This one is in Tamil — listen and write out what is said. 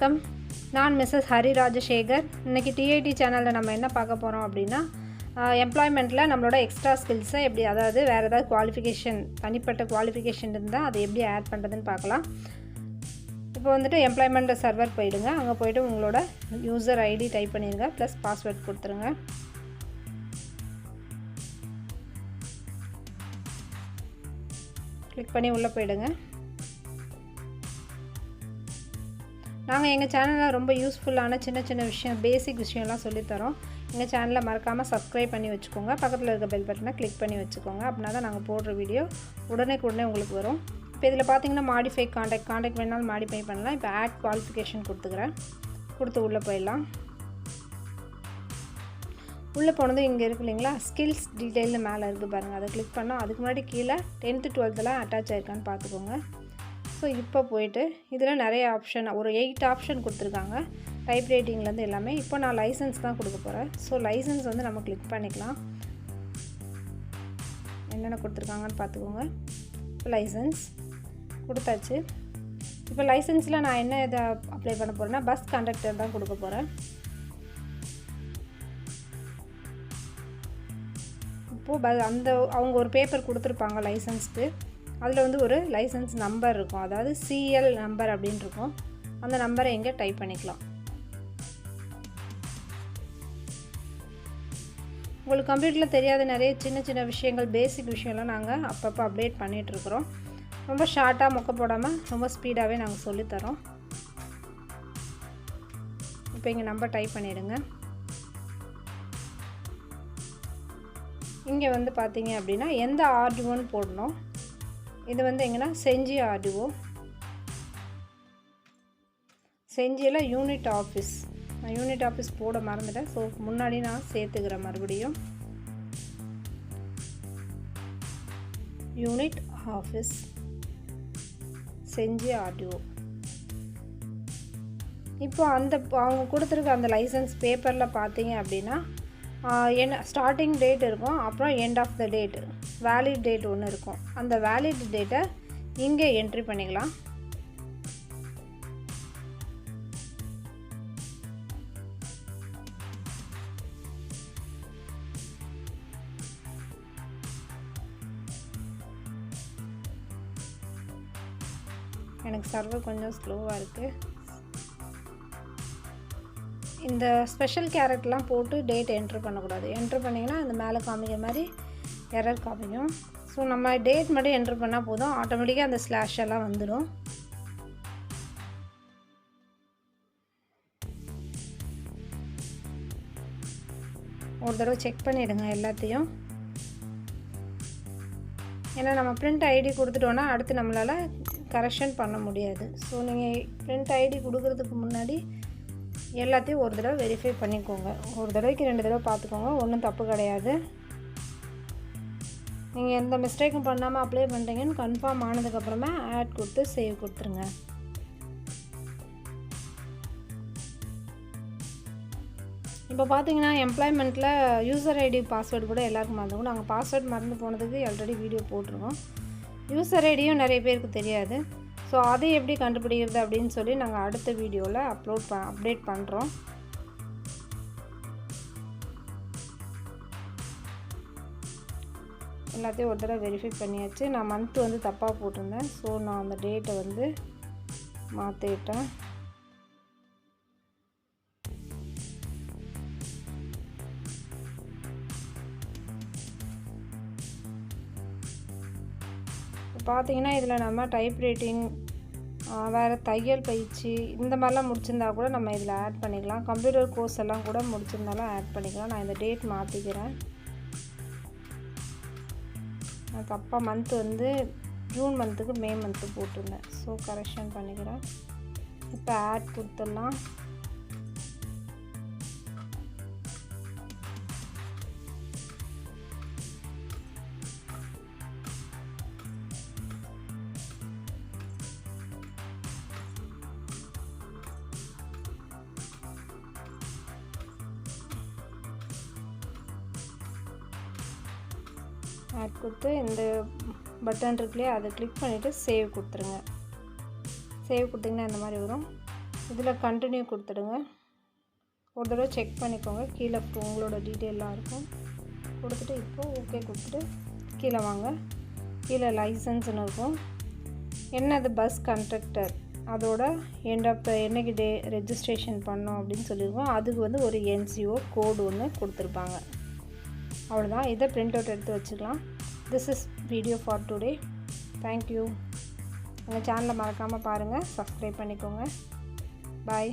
வணக்கம். நான் மிஸ்ஸஸ் ஹரி ராஜசேகர். இன்றைக்கி டிஐடி சேனலில் நம்ம என்ன பார்க்க போகிறோம் அப்படின்னா, எம்ப்ளாய்மெண்ட்டில் நம்மளோட எக்ஸ்ட்ரா ஸ்கில்ஸை எப்படி, அதாவது வேறு ஏதாவது குவாலிஃபிகேஷன், தனிப்பட்ட குவாலிஃபிகேஷன் இருந்தால் அதை எப்படி ஆட் பண்ணுறதுன்னு பார்க்கலாம். இப்போ வந்துட்டு எம்ப்ளாய்மெண்ட் சர்வர் போயிடுங்க. அங்கே போய்ட்டு உங்களோட யூசர் ஐடி டைப் பண்ணிடுங்க, ப்ளஸ் பாஸ்வேர்ட் கொடுத்துருங்க. கிளிக் பண்ணி உள்ளே போயிடுங்க. நாங்கள் எங்கள் சேனலில் ரொம்ப யூஸ்ஃபுல்லான சின்ன சின்ன விஷயம், பேசிக் விஷயம்லாம் சொல்லித்தரோம். எங்கள் சேனலை மறக்காமல் சப்ஸ்கிரைப் பண்ணி வச்சுக்கோங்க. பக்கத்தில் இருக்க பெல் பட்டனை கிளிக் பண்ணி வச்சுக்கோங்க. அப்படின்னா தான் நாங்கள் போடுற வீடியோ உடனே உங்களுக்கு வரும். இப்போ இதில் பார்த்தீங்கன்னா மாடிஃபை காண்டாக்ட் வேணாலும் மாடிஃபை பண்ணலாம். இப்போ ஆட் குவாலிஃபிகேஷன் கொடுத்து உள்ளே போயிடலாம். உள்ளே போனது இங்கே இருக்குது இல்லைங்களா, ஸ்கில்ஸ் டீட்டெயில்னு மேலே இருக்குது பாருங்கள். அதை கிளிக் பண்ணோம். அதுக்கு முன்னாடி கீழே 10th 12th அட்டாச் ஆகிருக்கான்னு பார்த்துக்கோங்க. ஸோ இப்போ போய்ட்டு இதில் நிறைய ஆப்ஷன், ஒரு 8 ஆப்ஷன் கொடுத்துருக்காங்க, டைப் ரைட்டிங்லேருந்து எல்லாமே. இப்போ நான் லைசன்ஸ் தான் கொடுக்க போகிறேன். ஸோ லைசன்ஸ் வந்து நம்ம கிளிக் பண்ணிக்கலாம். என்னென்ன கொடுத்துருக்காங்கன்னு பார்த்துக்கோங்க. இப்போ லைசன்ஸ் கொடுத்தாச்சு. இப்போ லைசன்ஸில் நான் என்ன இதை அப்ளை பண்ண போகிறேன்னா, பஸ் கண்டக்டர் தான் கொடுக்க போகிறேன். இப்போது அவங்க ஒரு பேப்பர் கொடுத்துருப்பாங்க லைசன்ஸ்க்கு. அதில் வந்து ஒரு லைசன்ஸ் நம்பர் இருக்கும், அதாவது சிஎல் நம்பர் அப்படின்னு இருக்கும். அந்த நம்பரை இங்கே டைப் பண்ணிக்கலாம். உங்களுக்கு கம்ப்யூட்டரில் தெரியாத நிறைய சின்ன சின்ன விஷயங்கள், பேசிக் விஷயம்லாம் நாங்கள் அப்பப்போ அப்டேட் பண்ணிகிட்ருக்குறோம். ரொம்ப ஷார்ட்டாக மொக்க போடாமல் ரொம்ப ஸ்பீடாகவே நாங்கள் சொல்லித்தரோம். இப்போ இங்கே நம்பர் டைப் பண்ணிவிடுங்க. இங்கே வந்து பார்த்தீங்க அப்படின்னா எந்த ஆர்டிஓன்னு போடணும். இது வந்து எங்கன்னா செஞ்சி ஆர்டிஓ, செஞ்சியில் யூனிட் ஆஃபீஸ். நான் யூனிட் ஆஃபீஸ் போட மறந்துட்டேன். ஸோ முன்னாடி நான் சேர்த்துக்கிறேன் மறுபடியும். யூனிட் ஆஃபீஸ் செஞ்சி ஆர்டிஓ. இப்போ அவங்க கொடுத்துருக்க அந்த லைசன்ஸ் பேப்பரில் பார்த்தீங்க அப்படின்னா என்ன ஸ்டார்டிங் டேட் இருக்கும், அப்புறம் end of the date, valid date ஒன்று இருக்கும். அந்த வேலிட் டேட்டை இங்கே என்ட்ரி பண்ணிக்கலாம். எனக்கு சர்வர் கொஞ்சம் ஸ்லோவாக இருக்குது. இந்த ஸ்பெஷல் கேரக்டர்லாம் போட்டு டேட் என்ட்ரு பண்ணக்கூடாது. என்ட்ரு பண்ணிங்கன்னா இந்த மேலே காமிக்கிற மாதிரி எரர் காமிக்கும். ஸோ நம்ம டேட் மட்டும் என்ட்ரு பண்ணால் போதும், ஆட்டோமேட்டிக்காக அந்த ஸ்லாஷ் எல்லாம் வந்துடும். ஒரு தடவை செக் பண்ணிவிடுங்க எல்லாத்தையும். ஏன்னா நம்ம பிரிண்ட் ஐடி கொடுத்துட்டோன்னா அடுத்து நம்மளால் கரெக்ஷன் பண்ண முடியாது. ஸோ நீங்கள் பிரிண்ட் ஐடி கொடுக்கறதுக்கு முன்னாடி எல்லாத்தையும் ஒரு தடவை வெரிஃபை பண்ணிக்கோங்க. ஒரு தடவைக்கு 2 தடவை பார்த்துக்கோங்க, ஒன்றும் தப்பு கிடையாது. நீங்கள் எந்த மிஸ்டேக்கும் பண்ணாமல் அப்ளை பண்ணுறீங்கன்னு கன்ஃபார்ம் ஆனதுக்கப்புறமா ஆட் கொடுத்து சேவ் கொடுத்துருங்க. இப்போ பார்த்தீங்கன்னா எம்ப்ளாய்மெண்ட்டில் யூசர் ஐடி பாஸ்வேர்டு கூட எல்லாருக்கும் மறந்துக்கும். நாங்கள் பாஸ்வேர்டு மறந்து போனதுக்கு ஆல்ரெடி வீடியோ போட்டிருக்கோம். யூசர் ஐடியும் நிறைய பேருக்கு தெரியாது. ஸோ அதை எப்படி கண்டுபிடிக்கிறது அப்படின்னு சொல்லி நாங்கள் அடுத்த வீடியோவில் அப்டேட் பண்ணுறோம். எல்லாத்தையும் ஒரு தடவை வெரிஃபை பண்ணியாச்சு. நான் மந்த்து வந்து தப்பாக போட்டிருந்தேன். ஸோ நான் அந்த டேட்டை வந்து மாற்றிட்டேன். பார்த்தீங்கன்னா இதில் நம்ம டைப் ரைட்டிங், வேறு தையல் பயிற்சி இந்த மாதிரிலாம் முடிச்சிருந்தா கூட நம்ம இதில் ஆட் பண்ணிக்கலாம். கம்ப்யூட்டர் கோர்ஸ் எல்லாம் கூட முடிச்சிருந்தாலும் ஆட் பண்ணிக்கலாம். நான் இந்த டேட் மாற்றிக்கிறேன். நான் தப்பாக மந்த்து வந்து ஜூன் மந்த்துக்கு மே மந்த்து போட்டிருந்தேன். ஸோ கரெக்ஷன் பண்ணிக்கிறேன். இப்போ ஆட் கொடுத்துடலாம். ஆட் கொடுத்து இந்த பட்டன் இருக்குல்லையே, அதை கிளிக் பண்ணிவிட்டு சேவ் கொடுத்துருங்க. சேவ் கொடுத்திங்கன்னா இந்த மாதிரி வரும். இதில் கண்டினியூ கொடுத்துடுங்க. ஒரு தடவை செக் பண்ணிக்கோங்க, கீழே உங்களோட டீட்டெயிலாக இருக்கும். கொடுத்துட்டு இப்போது ஓகே கொடுத்துட்டு கீழே வாங்க. கீழே லைசன்ஸ்னு இருக்கும். என்னது பஸ் கண்டக்டர், அதோட எண்ட் ஆஃப் த என்னைக்கு டே ரெஜிஸ்ட்ரேஷன் பண்ணோம் அப்படின்னு சொல்லியிருக்கோம். அதுக்கு வந்து ஒரு என்சிஓ கோடு ஒன்று கொடுத்துருப்பாங்க. அவ்வளோதான். இதை பிரிண்ட் அவுட் எடுத்து வச்சுக்கலாம். This is video for today. Thank you. எங்கள் சேனலை மறக்காமல் பாருங்கள், சப்ஸ்கிரைப் பண்ணிக்கோங்க. பாய்.